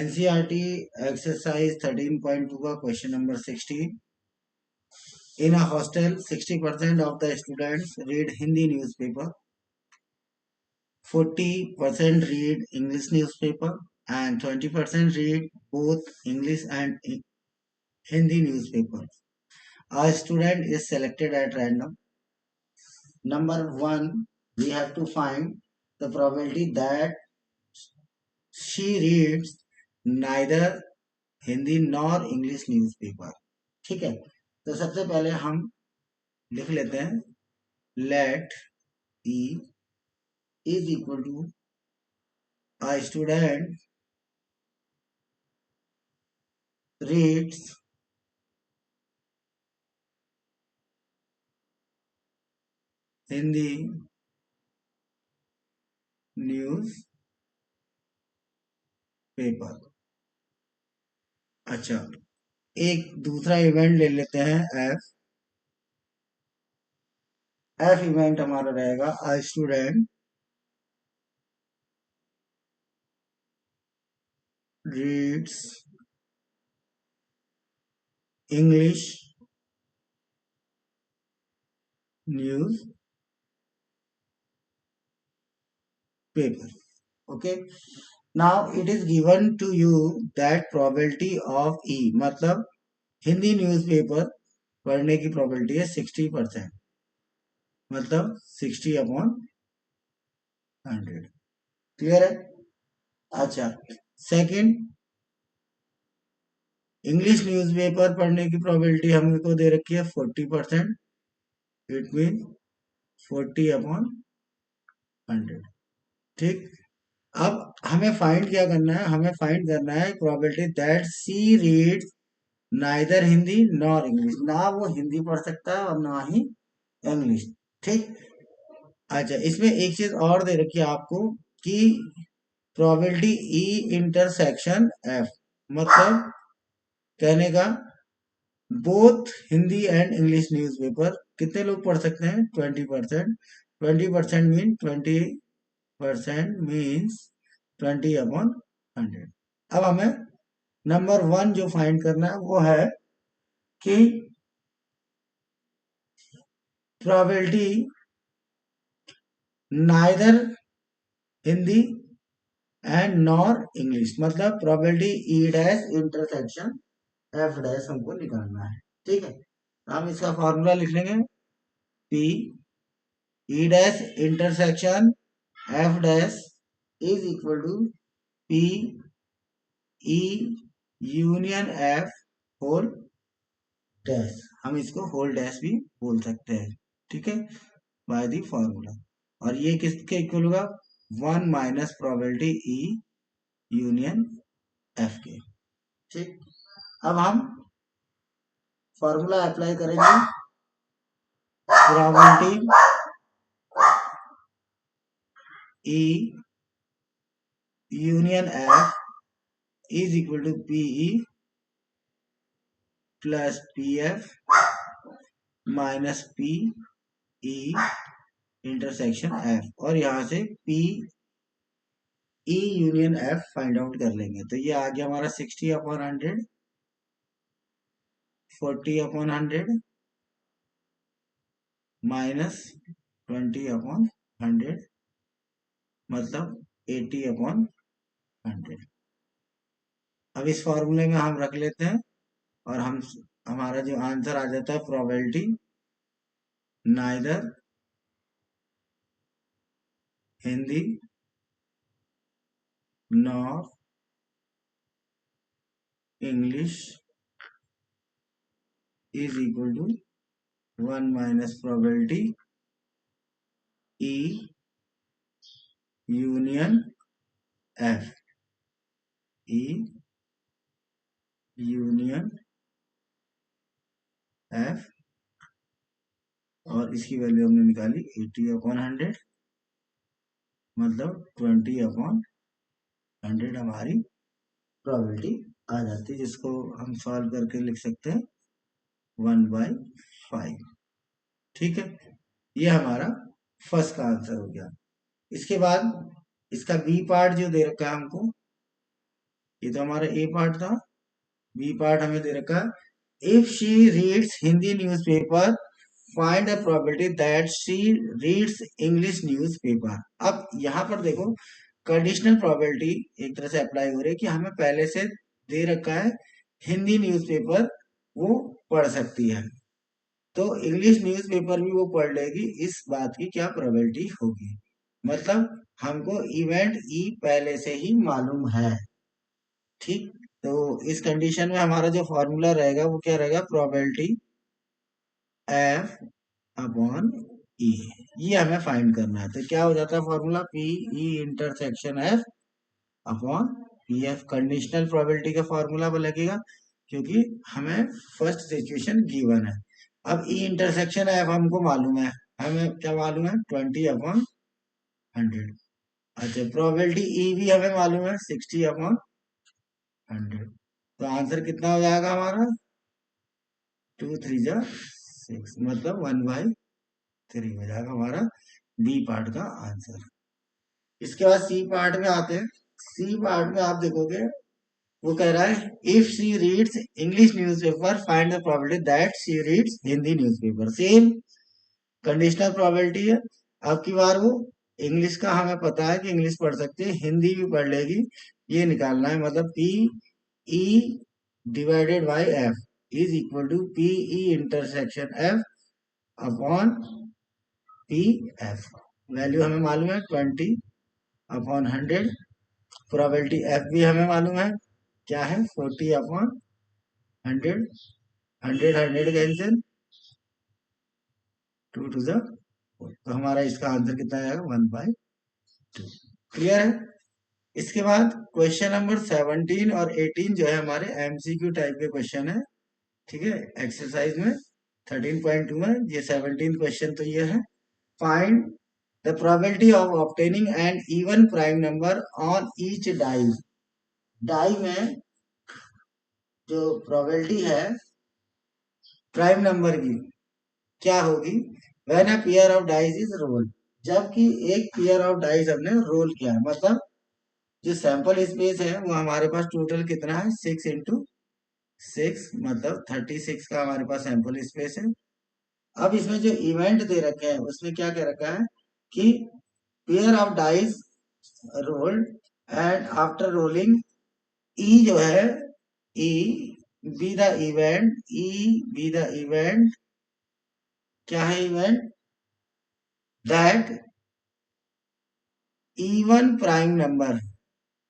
NCERT exercise 13.2 का question number 16. In a hostel, 60% of the students read Hindi newspaper, 40% read English newspaper, and 20% read both English and Hindi newspapers. A student is selected at random. Number one, we have to find the probability that she reads neither Hindi nor English newspaper. ठीक है, तो सबसे पहले हम लिख लेते हैं let E is equal to a student reads Hindi newspaper. अच्छा, एक दूसरा इवेंट ले लेते हैं एफ. एफ इवेंट हमारा रहेगा a student reads English newspaper. Okay, now it is given to you that probability of E, मतलब Hindi newspaper पढ़ने की प्रोबेबिलिटी है 60%, मतलब 60/100. क्लियर है? अच्छा, सेकंड, इंग्लिश न्यूज़पेपर पढ़ने की प्रोबेबिलिटी हमको दे रखी है 40%. It mean 40/100. ठीक, अब हमें फाइंड क्या करना है? हमें फाइंड करना है probability that she reads neither Hindi nor English. ना वो हिंदी पढ़ सकता है और ना ही इंग्लिश. ठीक. अच्छा, इसमें एक चीज और दे रखी है आपको कि प्रोबेबिलिटी ई इंटरसेक्शन एफ, मतलब कहने का both Hindi and English newspaper कितने लोग पढ़ सकते हैं? 20%. 20% मीन 20% मीन्स 20/100. अब हमें नंबर वन जो फाइंड करना है वो है कि probability neither Hindi and nor English, मतलब probability E dash intersection F dash हमको निकालना है. ठीक है, हम इसका फॉर्मूला लिख लेंगे. P E dash intersection F dash is equal to P E union F whole dash. हम इसको होल डैश भी बोल सकते हैं. ठीक है, बाय दी फॉर्मूला. और ये किसके इक्वल होगा? 1 minus probability E union F के. ठीक, अब हम फॉर्मूला अप्लाई करेंगे. Probability E union F is equal to P E plus P F minus P E intersection F, और यहां से P E union F find out कर लेंगे. तो ये आ गया हमारा 60/100, 40/100 माइनस 20/100, मतलब 80/100. अब इस फॉर्मूले में हम रख लेते हैं और हमारा जो आंसर आ जाता है probability neither Hindi nor English is equal to 1 minus probability E union F. E union F, और इसकी वैल्यू हमने निकाली 80/100, मतलब 20/100 हमारी प्रोबेबिलिटी आ जाती है, जिसको हम सॉल्व करके लिख सकते हैं 1/5. ठीक है, ये हमारा फर्स्ट का आंसर हो गया. इसके बाद इसका बी पार्ट जो दे रखा है हमको, ये तो हमारा ए पार्ट था। बी पार्ट हमें दे रखा है, if she reads Hindi newspaper find the probability that she reads English newspaper. अब यहाँ पर देखो कंडीशनल प्रोबेबिलिटी एक तरह से अप्लाई हो रही है कि हमें पहले से दे रखा है हिंदी न्यूज़पेपर वो पढ़ सकती है, तो इंग्लिश न्यूज़पेपर भी वो पढ़ लेगी, इस बात की क्या प्रोबेबिलिटी होगी। मतलब हमको इवेंट ई पहले से ही मालूम है। ठीक, तो इस कंडीशन में हमारा जो फॉर्मूला रहेगा वो क्या रहेगा, प्रोबेबिलिटी एफ अपॉन ई, ये हमें फाइंड करना है। तो क्या हो जाता है formula, P E intersection F upon P F. Conditional probability का फॉर्मूला लगेगा क्योंकि हमें फर्स्ट सिचुएशन गिवन है। अब ई इंटरसेक्शन एफ हमको मालूम है, हमें क्या मालूम है, 20/100। अच्छा, प्रोबेबिलिटी ई भी हमें मालूम है 60/100। तो आंसर कितना हो जाएगा हमारा, 2×3=6, मतलब 1/3 हो जाएगा हमारा बी पार्ट का आंसर। इसके बाद सी पार्ट में आते हैं। सी पार्ट में आप देखोगे वो कह रहा है, if she reads English newspaper find the probability that she reads Hindi newspaper. Same conditional probability है। अब की बार वो इंग्लिश का हमें पता है कि इंग्लिश पढ़ सकती है, हिंदी भी पढ़ लेगी, ये निकालना है। मतलब P E divided by F is equal to P E intersection F upon P F. Value हमें मालूम है 20/100। प्रोबेबिलिटी एफ भी हमें मालूम है, क्या है, 40/100। 100 कैंसिल, 2 to the 4, तो हमारा इसका आंसर कितना आएगा, 1/2। क्लियर है। इसके बाद क्वेश्चन नंबर 17 और 18 जो है हमारे एमसीक्यू टाइप के क्वेश्चन है। ठीक है, एक्सरसाइज में 13.2 में ये 17 क्वेश्चन तो ये है, find the probability of obtaining an even prime number on each die. Die में जो प्रोबेबिलिटी है प्राइम नंबर की क्या होगी, when a pair of dice is roll, जबकि एक पेयर ऑफ डाइस हमने रोल किया है। मतलब जो सैंपल स्पेस है वो हमारे पास टोटल कितना है, 6 × 6, मतलब 36 का हमारे पास सैंपल स्पेस है। अब इसमें जो इवेंट दे रखे हैं उसमें क्या कह रखा है कि pair of dice rolled and after rolling E जो है, E be the event, E be the event, क्या है event, that even prime number,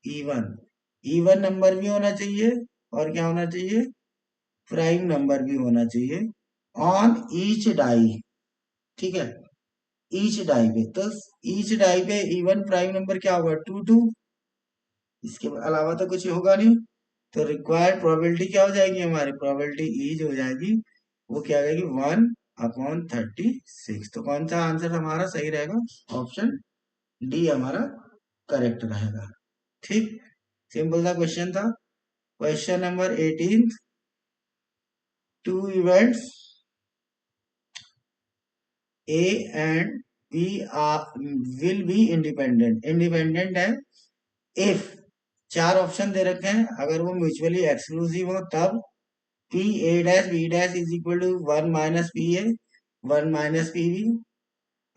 even even number भी होना चाहिए और क्या होना चाहिए, प्राइम नंबर भी होना चाहिए ऑन ईच डाई। ठीक है, ईच डाई पे, तो ईच डाई पे इवन प्राइम नंबर क्या होगा, 2 2, इसके अलावा तो कुछ होगा नहीं। तो रिक्वायर्ड प्रोबेबिलिटी क्या हो जाएगी हमारी, प्रोबेबिलिटी ई जो हो जाएगी वो क्या हो जाएगी, 1/36। तो कौन सा आंसर हमारा सही रहेगा, ऑप्शन डी हमारा करेक्ट रहेगा। ठीक, सिंपल सा क्वेश्चन था। Question number 18, two events A and B are will be independent, independent है इफ, चार ऑप्शन दे रखे हैं, अगर वो म्यूचुअली एक्सक्लूसिव हो तब P A dash B dash is equal to 1 - P A 1 - P B,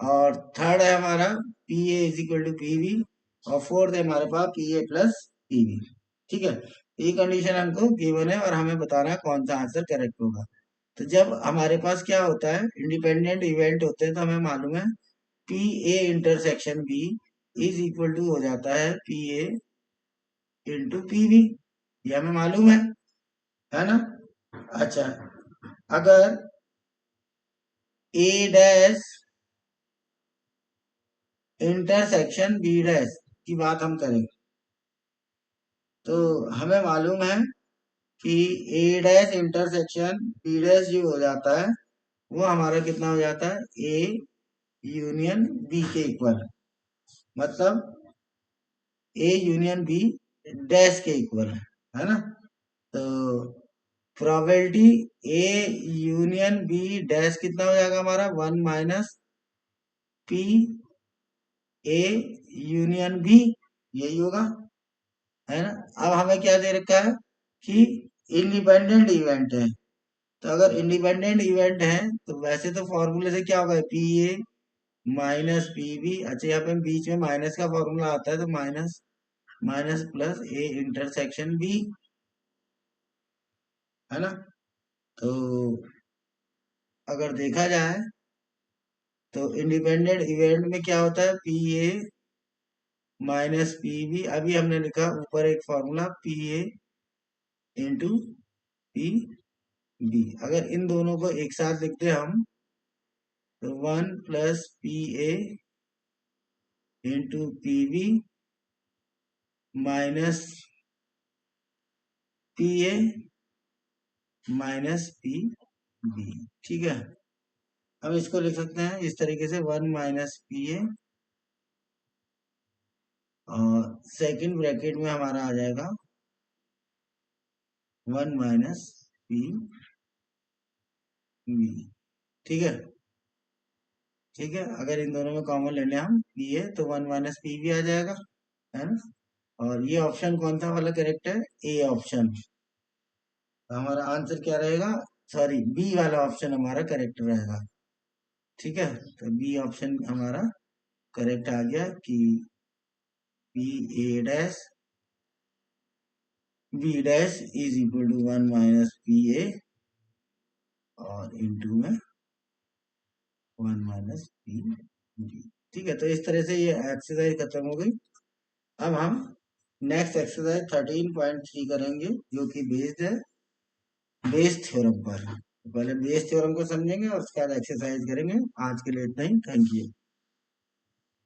और थर्ड है हमारा P A is equal to P B, और फोर्थ है हमारे पास P A plus P B. ठीक है, ये कंडीशन हमको गिवन है और हमें बताना है कौन सा आंसर करेक्ट होगा। तो जब हमारे पास क्या होता है, इंडिपेंडेंट इवेंट होते हैं, तो हमें मालूम है P A intersection B is equal to हो जाता है P A into P B, ये हमें मालूम है ना। अच्छा, अगर A dash intersection B dash की बात हम करें तो हमें मालूम है कि A dash intersection B dash जो हो जाता है वो हमारा कितना हो जाता है, ए यूनियन बी के इक्वल, मतलब ए यूनियन बी डैश के इक्वल है ना। तो probability A union B dash कितना हो जाएगा हमारा, 1 - पी ए यूनियन बी, यही होगा, है ना। अब हमें क्या दे रखा है कि इंडिपेंडेंट इवेंट है। तो अगर इंडिपेंडेंट इवेंट है तो वैसे तो फॉर्मूले से क्या होगा, P A minus P B. अच्छा, यहाँ पे बीच में माइनस का फॉर्मूला आता है, तो minus minus plus A intersection B, है ना। तो अगर देखा जाए तो इंडिपेंडेंट इवेंट में क्या होता है, P A minus P B. अभी हमने लिखा ऊपर एक formula, P A into P B. अगर इन दोनों को एक साथ लिखते हैं हम, तो one plus P A into P B minus P A minus P B. ठीक है, हम इसको लिख सकते हैं इस तरीके से, वन माइनस पी ए, और सेकंड ब्रैकेट में हमारा आ जाएगा वन माइनस पी बी। ठीक है, ठीक है। अगर इन दोनों में कॉमन ले लें हम पी ए, तो वन माइनस पी बी आ जाएगा, है ना। और ये ऑप्शन कौन सा वाला करेक्ट है, ए ऑप्शन। तो हमारा आंसर क्या रहेगा, सॉरी बी वाला ऑप्शन हमारा करेक्ट रहेगा। ठीक है, तो बी ऑप्शन हमारा करेक्ट आ गया कि P A dash B dash is equal to one minus P A और इनटू में वन माइनस पी बी। ठीक है, तो इस तरह से ये एक्सरसाइज खत्म हो गई। अब हम नेक्स्ट एक्सरसाइज 13.3 करेंगे, जो कि बेस्ड है बेस थ्योरम पर। तो पहले बेस थ्योरम को समझेंगे और उसके बाद एक्सरसाइज करेंगे। आज के लिए इतना ही, थैंक यू।